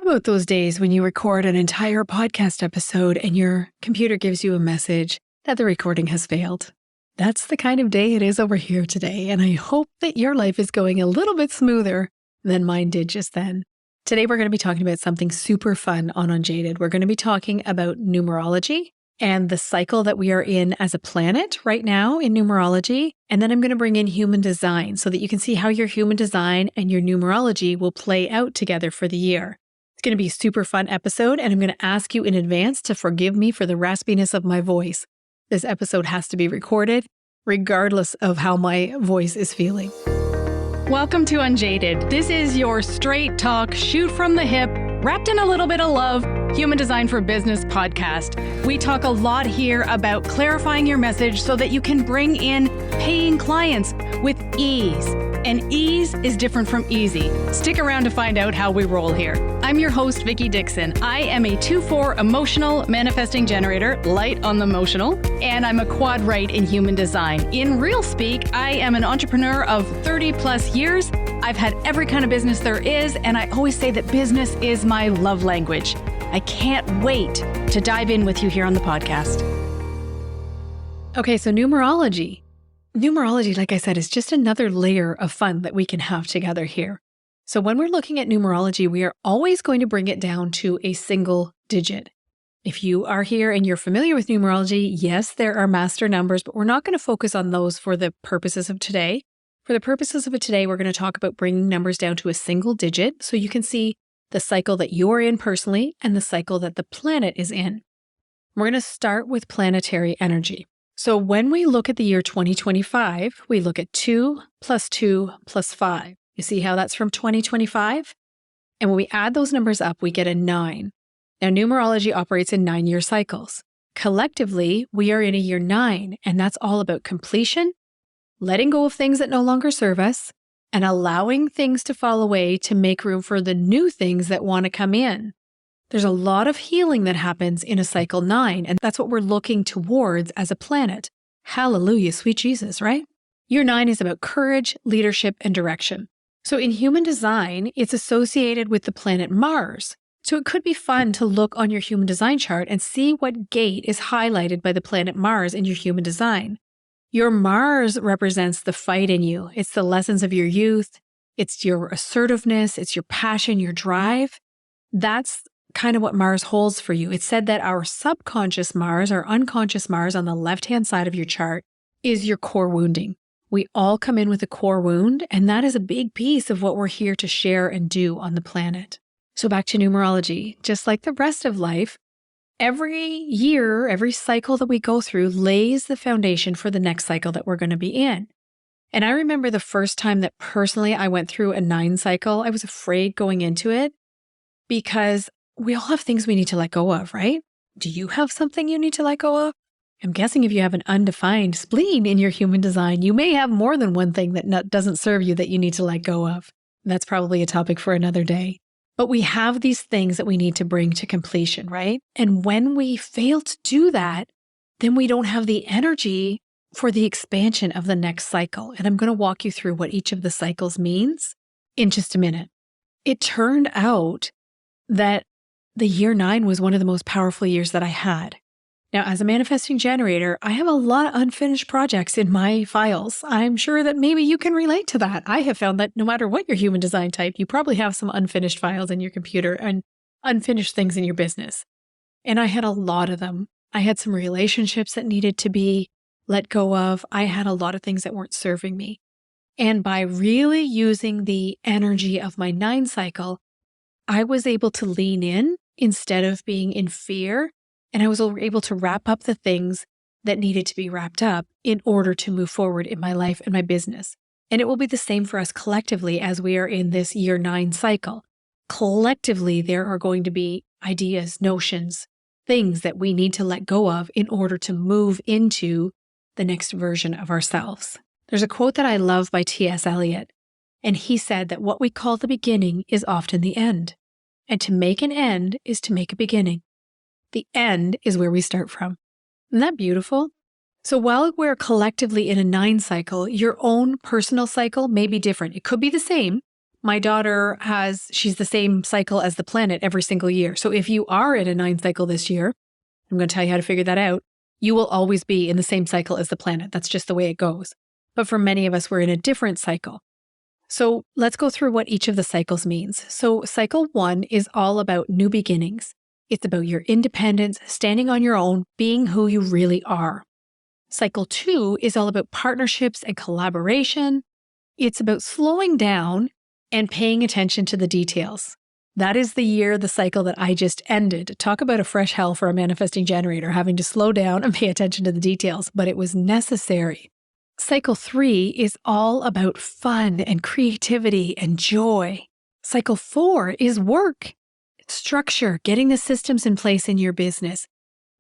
about those days when you record an entire podcast episode and your computer gives you a message that the recording has failed? That's the kind of day it is over here today, and I hope that your life is going a little bit smoother than mine did just then. Today, we're going to be talking about something super fun on Unjaded. We're going to be talking about numerology and the cycle that we are in as a planet right now in numerology. And then I'm going to bring in human design so that you can see how your human design and your numerology will play out together for the year. It's going to be a super fun episode, and I'm going to ask you in advance to forgive me for the raspiness of my voice. This episode has to be recorded regardless of how my voice is feeling. Welcome to Unjaded. This is your straight talk, shoot from the hip, wrapped in a little bit of love, Human Design for Business podcast. We talk a lot here about clarifying your message so that you can bring in paying clients with ease. And ease is different from easy. Stick around to find out how we roll here. I'm your host, Vickie Dickson. I am a 2-4 emotional manifesting generator, light on the emotional, and I'm a quad right in human design. In real speak, I am an entrepreneur of 30 plus years. I've had every kind of business there is, and I always say that business is my love language. I can't wait to dive in with you here on the podcast. Okay, so numerology. Numerology, like I said, is just another layer of fun that we can have together here. So when we're looking at numerology, we are always going to bring it down to a single digit. If you are here and you're familiar with numerology, yes, there are master numbers, but we're not going to focus on those for the purposes of today. For the purposes of today, we're going to talk about bringing numbers down to a single digit so you can see the cycle that you're in personally and the cycle that the planet is in. We're going to start with planetary energy. So when we look at the year 2025, we look at 2 plus 2 plus 5. You see how that's from 2025? And when we add those numbers up, we get a 9. Now, numerology operates in 9-year cycles. Collectively, we are in a year 9, and that's all about completion, letting go of things that no longer serve us, and allowing things to fall away to make room for the new things that want to come in. There's a lot of healing that happens in a cycle 9, and that's what we're looking towards as a planet. Hallelujah, sweet Jesus, right? Year 9 is about courage, leadership, and direction. So in human design, it's associated with the planet Mars. So it could be fun to look on your human design chart and see what gate is highlighted by the planet Mars in your human design. Your Mars represents the fight in you. It's the lessons of your youth. It's your assertiveness. It's your passion, your drive. That's kind of what Mars holds for you. It's said that our subconscious Mars, our unconscious Mars on the left-hand side of your chart is your core wounding. We all come in with a core wound, and that is a big piece of what we're here to share and do on the planet. So back to numerology, just like the rest of life, every year, every cycle that we go through lays the foundation for the next cycle that we're going to be in. And I remember the first time that personally I went through a 9 cycle, I was afraid going into it because we all have things we need to let go of, right? Do you have something you need to let go of? I'm guessing if you have an undefined spleen in your human design, you may have more than one thing that doesn't serve you that you need to let go of. That's probably a topic for another day. But we have these things that we need to bring to completion, right? And when we fail to do that, then we don't have the energy for the expansion of the next cycle. And I'm going to walk you through what each of the cycles means in just a minute. It turned out that the year 9 was one of the most powerful years that I had. Now, as a manifesting generator, I have a lot of unfinished projects in my files. I'm sure that maybe you can relate to that. I have found that no matter what your human design type, you probably have some unfinished files in your computer and unfinished things in your business. And I had a lot of them. I had some relationships that needed to be let go of. I had a lot of things that weren't serving me. And by really using the energy of my 9 cycle, I was able to lean in instead of being in fear. And I was able to wrap up the things that needed to be wrapped up in order to move forward in my life and my business. And it will be the same for us collectively as we are in this year 9 cycle. Collectively, there are going to be ideas, notions, things that we need to let go of in order to move into the next version of ourselves. There's a quote that I love by T.S. Eliot, and he said that what we call the beginning is often the end, and to make an end is to make a beginning. The end is where we start from. Isn't that beautiful? So while we're collectively in a 9 cycle, your own personal cycle may be different. It could be the same, My daughter she's the same cycle as the planet every single year. So if you are in a 9 cycle this year, I'm going to tell you how to figure that out. You will always be in the same cycle as the planet. That's just the way it goes. But for many of us, we're in a different cycle. So let's go through what each of the cycles means. So cycle 1 is all about new beginnings. It's about your independence, standing on your own, being who you really are. Cycle 2 is all about partnerships and collaboration. It's about slowing down and paying attention to the details. That is the cycle that I just ended. Talk about a fresh hell for a manifesting generator, having to slow down and pay attention to the details, but it was necessary. Cycle 3 is all about fun and creativity and joy. Cycle 4 is work, structure, getting the systems in place in your business,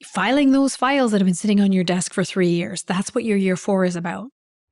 filing those files that have been sitting on your desk for 3 years. That's what your year 4 is about.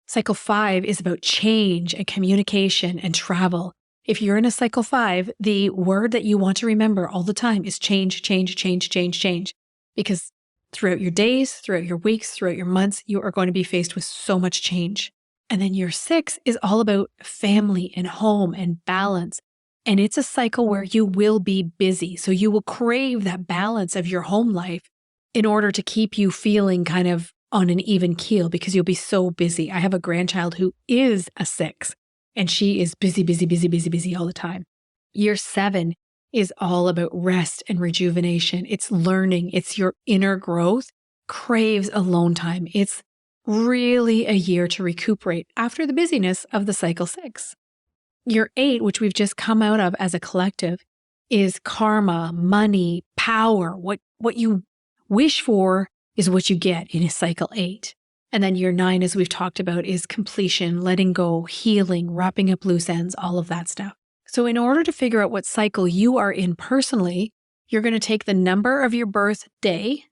Cycle 5 is about change and communication and travel. If you're in a cycle 5, the word that you want to remember all the time is change, change, change, change, change. Because throughout your days, throughout your weeks, throughout your months, you are going to be faced with so much change. And then year 6 is all about family and home and balance. And it's a cycle where you will be busy. So you will crave that balance of your home life in order to keep you feeling kind of on an even keel because you'll be so busy. I have a grandchild who is a 6 and she is busy, busy, busy, busy, busy all the time. Year 7 is all about rest and rejuvenation. It's learning. It's your inner growth, craves alone time. It's really a year to recuperate after the busyness of the cycle 6. Year 8, which we've just come out of as a collective, is karma, money, power. What you wish for is what you get in a cycle 8. And then year 9, as we've talked about, is completion, letting go, healing, wrapping up loose ends, all of that stuff. So in order to figure out what cycle you are in personally, you're going to take the number of your birth day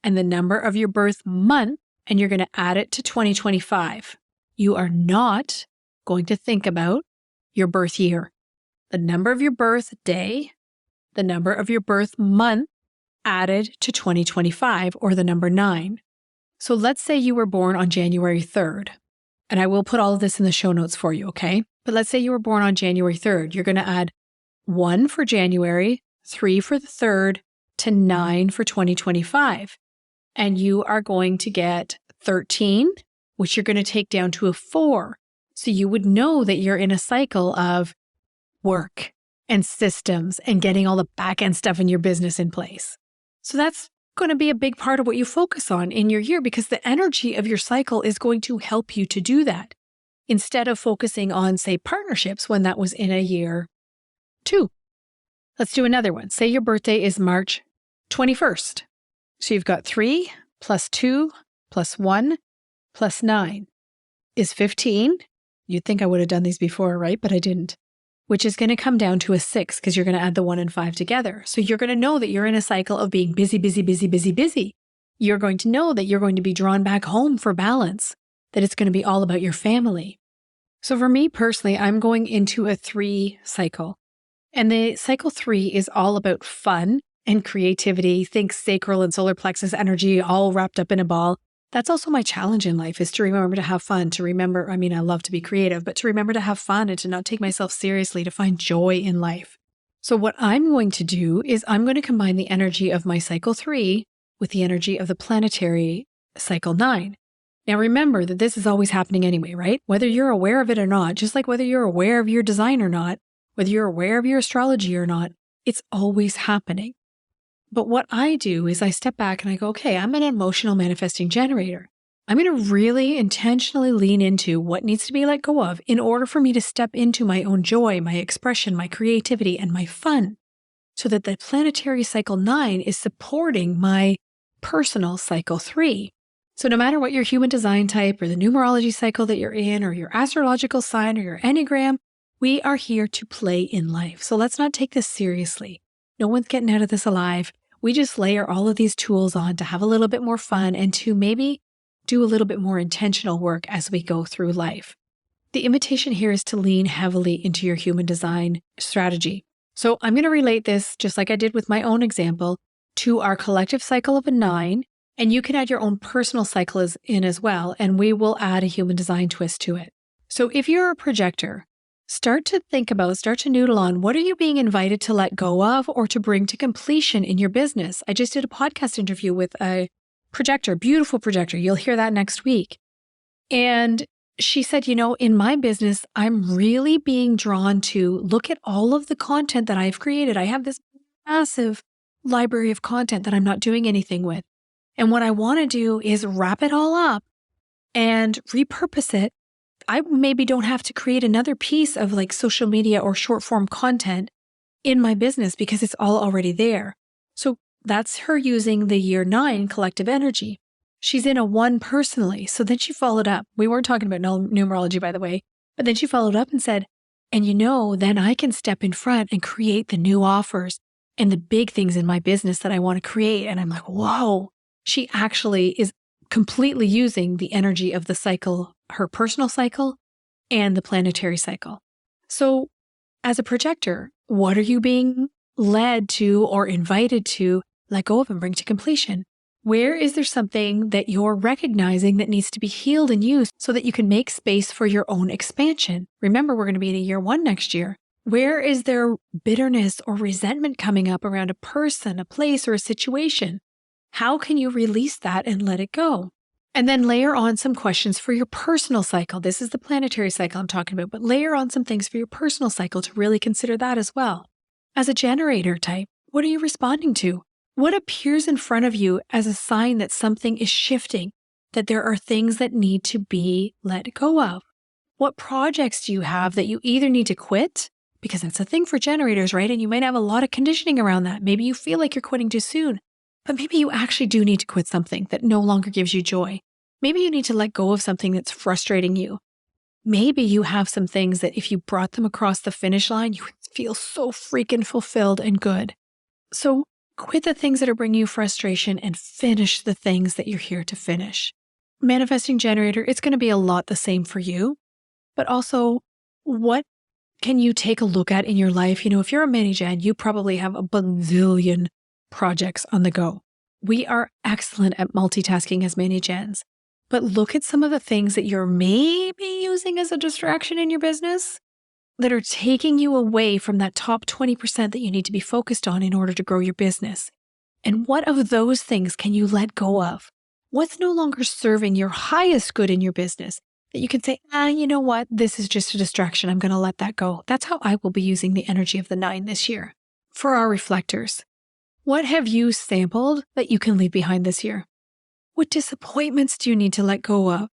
and the number of your birth month, and you're going to add it to 2025. You are not going to think about your birth year. The number of your birth day, the number of your birth month added to 2025, or the number 9. So let's say you were born on January 3rd, and I will put all of this in the show notes for you, okay? But let's say you were born on January 3rd. You're going to add 1 for January, 3 for the 3rd, to 9 for 2025. And you are going to get 13, which you're going to take down to a 4. So you would know that you're in a cycle of work and systems and getting all the back end stuff in your business in place. So that's going to be a big part of what you focus on in your year because the energy of your cycle is going to help you to do that. Instead of focusing on, say, partnerships when that was in a year 2. Let's do another one. Say your birthday is March 21st. So you've got 3 plus 2 plus 1 plus 9 is 15. You'd think I would have done these before, right? But I didn't. Which is going to come down to a 6 because you're going to add the 1 and 5 together. So you're going to know that you're in a cycle of being busy, busy, busy, busy, busy. You're going to know that you're going to be drawn back home for balance, that it's going to be all about your family. So for me personally, I'm going into a 3 cycle. And the cycle 3 is all about fun and creativity. Think sacral and solar plexus energy all wrapped up in a ball. That's also my challenge in life, is to remember to have fun, to remember, I love to be creative, but to remember to have fun and to not take myself seriously, to find joy in life. So what I'm going to do is I'm going to combine the energy of my cycle 3 with the energy of the planetary cycle 9. Now remember that this is always happening anyway, right? Whether you're aware of it or not, just like whether you're aware of your design or not, whether you're aware of your astrology or not, it's always happening. But what I do is I step back and I go, okay, I'm an emotional manifesting generator. I'm going to really intentionally lean into what needs to be let go of in order for me to step into my own joy, my expression, my creativity, and my fun, so that the planetary cycle 9 is supporting my personal cycle 3. So no matter what your human design type or the numerology cycle that you're in or your astrological sign or your enneagram, we are here to play in life. So let's not take this seriously. No one's getting out of this alive. We just layer all of these tools on to have a little bit more fun and to maybe do a little bit more intentional work as we go through life. The invitation here is to lean heavily into your human design strategy. So I'm going to relate this, just like I did with my own example, to our collective cycle of a 9, and you can add your own personal cycle in as well, and we will add a human design twist to it. So if you're a projector, start to noodle on what are you being invited to let go of or to bring to completion in your business. I just did a podcast interview with a projector, beautiful projector. You'll hear that next week. And she said, in my business, I'm really being drawn to look at all of the content that I've created. I have this massive library of content that I'm not doing anything with. And what I want to do is wrap it all up and repurpose it. I maybe don't have to create another piece of like social media or short form content in my business because it's all already there. So that's her using the year 9 collective energy. She's in a 1 personally. So then she followed up. We weren't talking about numerology, by the way, but then she followed up and said, and then I can step in front and create the new offers and the big things in my business that I want to create. And I'm like, whoa, she actually is completely using the energy of the cycle, her personal cycle and the planetary cycle. So as a projector, what are you being led to or invited to let go of and bring to completion? Where is there something that you're recognizing that needs to be healed and used so that you can make space for your own expansion? Remember, we're going to be in a year 1 next year. Where is there bitterness or resentment coming up around a person, a place, or a situation? How can you release that and let it go? And then layer on some questions for your personal cycle. This is the planetary cycle I'm talking about, but layer on some things for your personal cycle to really consider that as well. As a generator type, what are you responding to? What appears in front of you as a sign that something is shifting, that there are things that need to be let go of? What projects do you have that you either need to quit, because that's a thing for generators, right? And you might have a lot of conditioning around that. Maybe you feel like you're quitting too soon, but maybe you actually do need to quit something that no longer gives you joy. Maybe you need to let go of something that's frustrating you. Maybe you have some things that if you brought them across the finish line, you would feel so freaking fulfilled and good. So quit the things that are bringing you frustration and finish the things that you're here to finish. Manifesting generator, it's going to be a lot the same for you, but also what can you take a look at in your life? If you're a mini-gen, you probably have a bazillion projects on the go. We are excellent at multitasking as mini-gens, but look at some of the things that you're maybe using as a distraction in your business that are taking you away from that top 20% that you need to be focused on in order to grow your business. And what of those things can you let go of? What's no longer serving your highest good in your business that you can say, you know what? This is just a distraction. I'm going to let that go. That's how I will be using the energy of the 9 this year. For our reflectors, what have you sampled that you can leave behind this year? What disappointments do you need to let go of?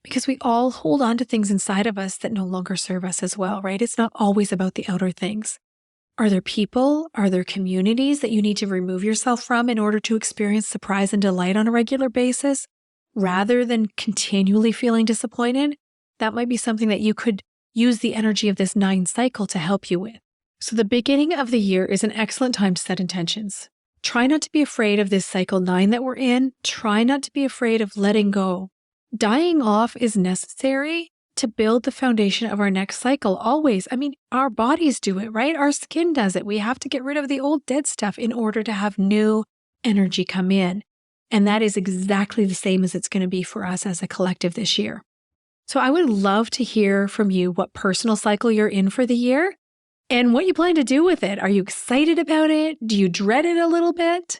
Because we all hold on to things inside of us that no longer serve us as well, right? It's not always about the outer things. Are there people? Are there communities that you need to remove yourself from in order to experience surprise and delight on a regular basis, rather than continually feeling disappointed? That might be something that you could use the energy of this 9 cycle to help you with. So the beginning of the year is an excellent time to set intentions. Try not to be afraid of this cycle 9 that we're in. Try not to be afraid of letting go. Dying off is necessary to build the foundation of our next cycle always. Our bodies do it, right? Our skin does it. We have to get rid of the old dead stuff in order to have new energy come in. And that is exactly the same as it's going to be for us as a collective this year. So I would love to hear from you what personal cycle you're in for the year and what you plan to do with it. Are you excited about it? Do you dread it a little bit?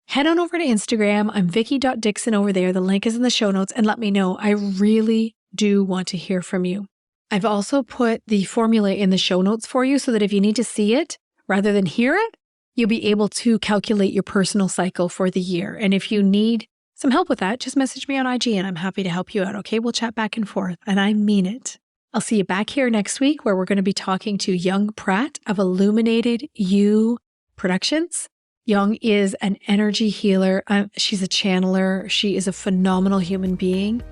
Head on over to Instagram. I'm Vickie.Dickson over there. The link is in the show notes, and let me know. I really do want to hear from you. I've also put the formula in the show notes for you so that if you need to see it rather than hear it, you'll be able to calculate your personal cycle for the year. And if you need some help with that, just message me on IG and I'm happy to help you out. Okay, we'll chat back and forth, and I mean it. I'll see you back here next week where we're going to be talking to Young Pratt of Illuminated You Productions. Young is an energy healer. She's a channeler. She is a phenomenal human being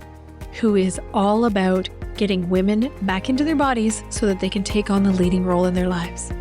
who is all about getting women back into their bodies so that they can take on the leading role in their lives.